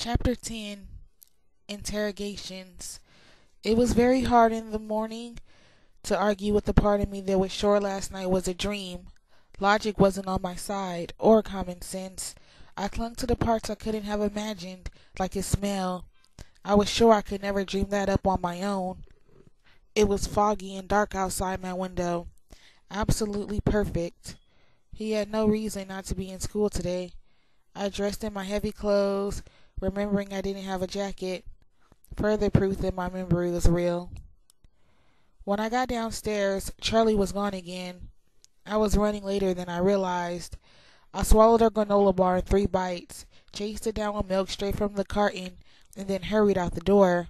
Chapter 10 Interrogations. It was very hard in the morning to argue with the part of me that was sure last night was a dream. Logic wasn't on my side, or common sense. I clung to the parts I couldn't have imagined, like his smell. I was sure I could never dream that up on my own. It was foggy and dark outside my window. Absolutely perfect. He had no reason not to be in school today. I dressed in my heavy clothes, remembering I didn't have a jacket. Further proof that my memory was real. When I got downstairs, Charlie was gone again. I was running later than I realized. I swallowed a granola bar in 3 bites, chased it down with milk straight from the carton, and then hurried out the door.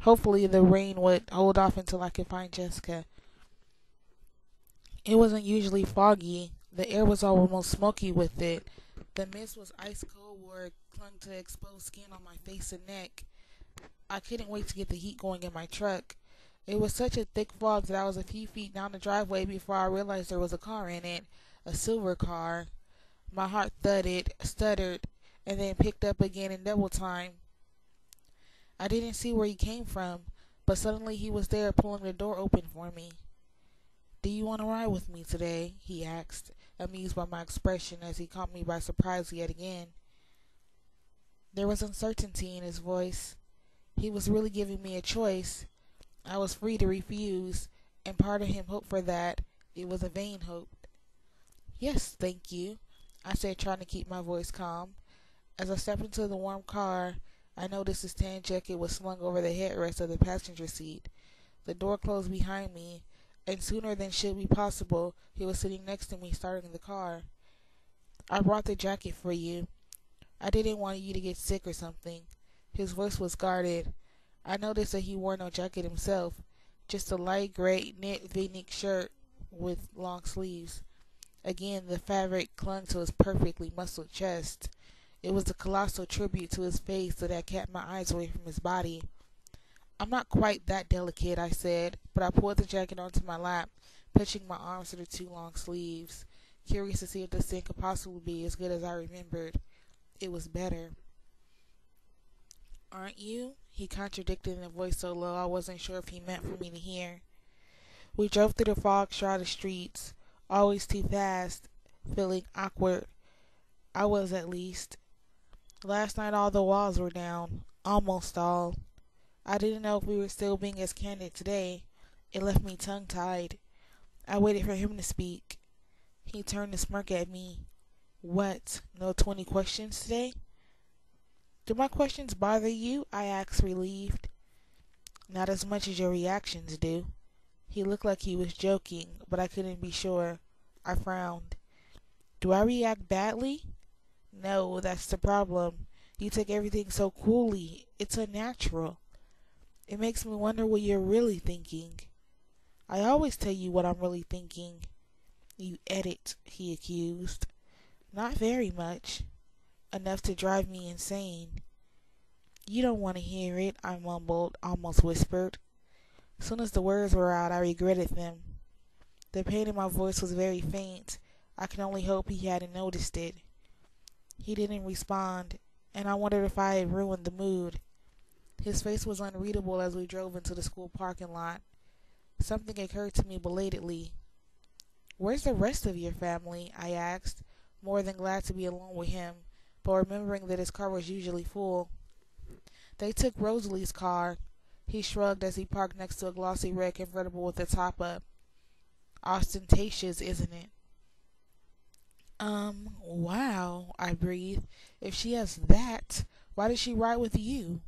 Hopefully the rain would hold off until I could find Jessica. It wasn't usually foggy. The air was almost smoky with it. The mist was ice cold where it clung to exposed skin on my face and neck. I couldn't wait to get the heat going in my truck. It was such a thick fog that I was a few feet down the driveway before I realized there was a car in it, a silver car. My heart thudded, stuttered, and then picked up again in double time. I didn't see where he came from, but suddenly he was there pulling the door open for me. "Do you want to ride with me today?" he asked, amused by my expression as he caught me by surprise yet again. There was uncertainty in his voice. He was really giving me a choice. I was free to refuse, and part of him hoped for that. It was a vain hope. "Yes, thank you," I said, trying to keep my voice calm. As I stepped into the warm car, I noticed his tan jacket was slung over the headrest of the passenger seat. The door closed behind me, and sooner than should be possible, he was sitting next to me, starting the car. "I brought the jacket for you. I didn't want you to get sick or something." His voice was guarded. I noticed that he wore no jacket himself, just a light gray knit V-neck shirt with long sleeves. Again, the fabric clung to his perfectly muscled chest. It was a colossal tribute to his face that had kept my eyes away from his body. "I'm not quite that delicate," I said, but I pulled the jacket onto my lap, pushing my arms through the 2 long sleeves, curious to see if the scent could possibly be as good as I remembered. It was better. "Aren't you?" he contradicted in a voice so low I wasn't sure if he meant for me to hear. We drove through the fog-shrouded streets, always too fast, feeling awkward. I was, at least. Last night all the walls were down, almost all. I didn't know if we were still being as candid today. It left me tongue-tied. I waited for him to speak. He turned to smirk at me. "What, no 20 questions today?" "Do my questions bother you?" I asked, relieved. "Not as much as your reactions do." He looked like he was joking, but I couldn't be sure. I frowned. "Do I react badly?" "No, that's the problem. You take everything so coolly. It's unnatural. It makes me wonder what you're really thinking." "I always tell you what I'm really thinking." "You edit," he accused. "Not very much. Enough to drive me insane." "You don't want to hear it," I mumbled, almost whispered. Soon as the words were out, I regretted them. The pain in my voice was very faint. I could only hope he hadn't noticed it. He didn't respond, and I wondered if I had ruined the mood. His face was unreadable as we drove into the school parking lot. Something occurred to me belatedly. "Where's the rest of your family?" I asked, more than glad to be alone with him, but remembering that his car was usually full. "They took Rosalie's car." He shrugged as he parked next to a glossy red convertible with the top up. "Ostentatious, isn't it?" Wow," I breathed. "If she has that, why did she ride with you?"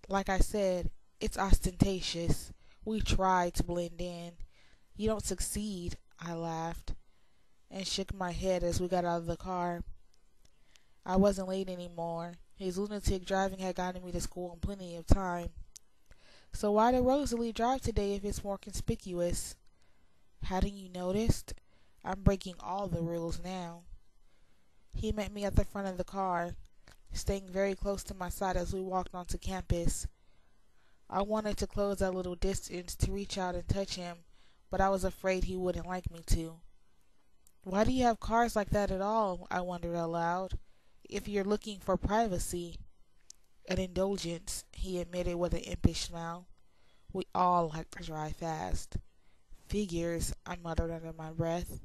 "Like I said, it's ostentatious. We try to blend in. You don't succeed," I laughed, and shook my head as we got out of the car. I wasn't late anymore. His lunatic driving had gotten me to school in plenty of time. "So why did Rosalie drive today if it's more conspicuous?" "Hadn't you noticed? I'm breaking all the rules now." He met me at the front of the car, staying very close to my side as we walked onto campus. I wanted to close that little distance to reach out and touch him, but I was afraid he wouldn't like me to. "Why do you have cars like that at all?" I wondered aloud. "If you're looking for privacy." An indulgence, he admitted with an impish smile. We all like to drive fast. Figures, I muttered under my breath.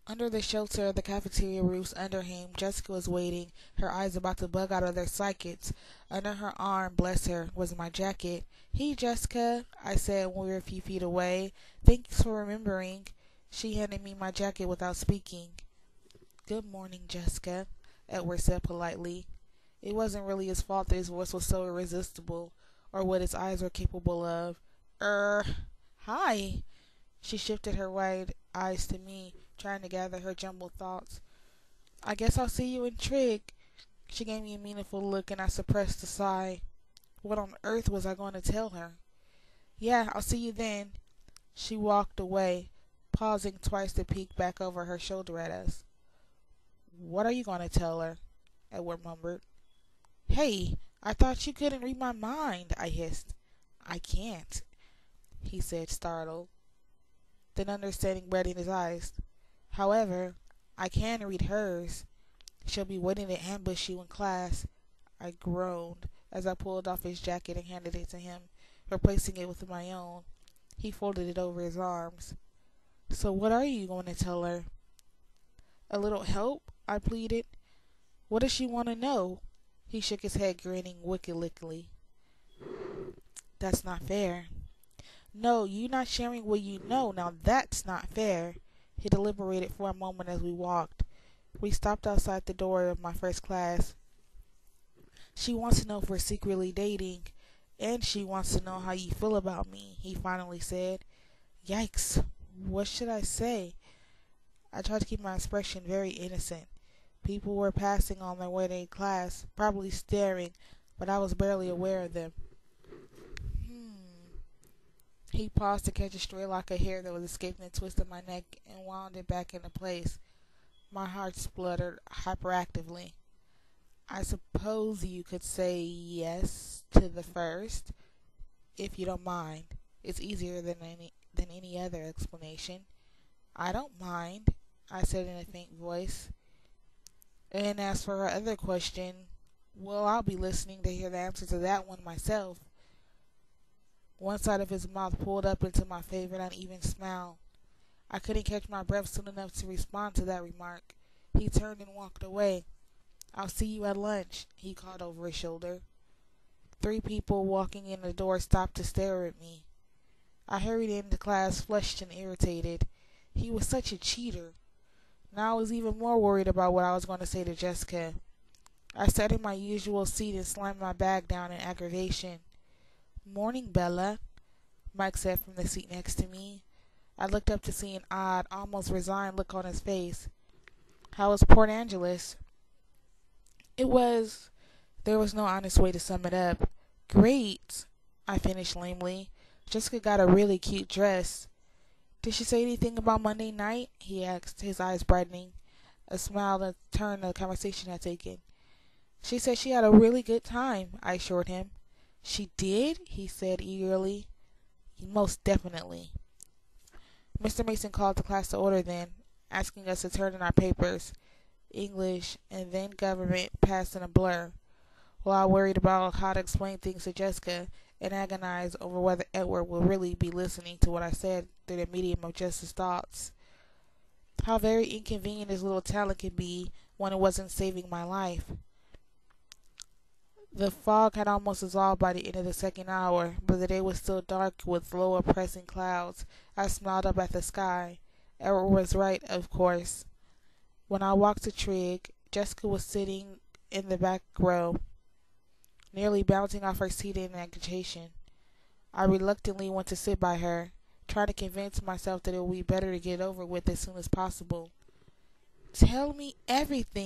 Under the shelter of the cafeteria roof's underhang, Jessica was waiting, her eyes about to bug out of their sockets. Under her arm, bless her, was my jacket. "Hey, Jessica," I said when we were a few feet away. "Thanks for remembering." She handed me my jacket without speaking. "Good morning, Jessica," Edward said politely. It wasn't really his fault that his voice was so irresistible, or what his eyes were capable of. Hi." She shifted her wide eyes to me, trying to gather her jumbled thoughts. "I guess I'll see you in Trig." She gave me a meaningful look, and I suppressed a sigh. What on earth was I going to tell her? "Yeah, I'll see you then." She walked away, pausing twice to peek back over her shoulder at us. "What are you going to tell her?" Edward murmured. "Hey, I thought you couldn't read my mind," I hissed. "I can't," he said, startled. Then understanding bred in his eyes. "However, I can read hers. She'll be waiting to ambush you in class." I groaned as I pulled off his jacket and handed it to him, replacing it with my own. He folded it over his arms. "So what are you going to tell her?" "A little help," I pleaded. "What does she want to know?" He shook his head, grinning wickedly. "That's not fair." "No, you not sharing what you know. Now that's not fair." He deliberated for a moment as we walked. We stopped outside the door of my first class. "She wants to know if we're secretly dating, and she wants to know how you feel about me," he finally said. Yikes, what should I say? I tried to keep my expression very innocent. People were passing on their way to class, probably staring, but I was barely aware of them. He paused to catch a stray lock of hair that was escaping the twist of my neck and wound it back into place. My heart spluttered hyperactively. "I suppose you could say yes to the first, if you don't mind. It's easier than any other explanation." "I don't mind," I said in a faint voice. "And as for her other question, well, I'll be listening to hear the answer to that one myself." One side of his mouth pulled up into my favorite uneven smile. I couldn't catch my breath soon enough to respond to that remark. He turned and walked away. "I'll see you at lunch," he called over his shoulder. 3 people walking in the door stopped to stare at me. I hurried into class, flushed and irritated. He was such a cheater. Now I was even more worried about what I was going to say to Jessica. I sat in my usual seat and slammed my bag down in aggravation. "Morning, Bella," Mike said from the seat next to me. I looked up to see an odd, almost resigned look on his face. "How was Port Angeles?" There was no honest way to sum it up. "Great," I finished lamely. "Jessica got a really cute dress." "Did she say anything about Monday night?" he asked, his eyes brightening, a smile that turned the conversation had taken. "She said she had a really good time," I assured him. "She did?" he said eagerly. "Most definitely." Mr. Mason called the class to order then, asking us to turn in our papers. English and then government passed in a blur, while I worried about how to explain things to Jessica and agonized over whether Edward would really be listening to what I said through the medium of just his thoughts. How very inconvenient his little talent could be when it wasn't saving my life. The fog had almost dissolved by the end of the second hour, but the day was still dark with low oppressing clouds. I smiled up at the sky. Edward was right, of course. When I walked to Trig, Jessica was sitting in the back row, nearly bouncing off her seat in agitation. I reluctantly went to sit by her, trying to convince myself that it would be better to get it over with as soon as possible. "Tell me everything,"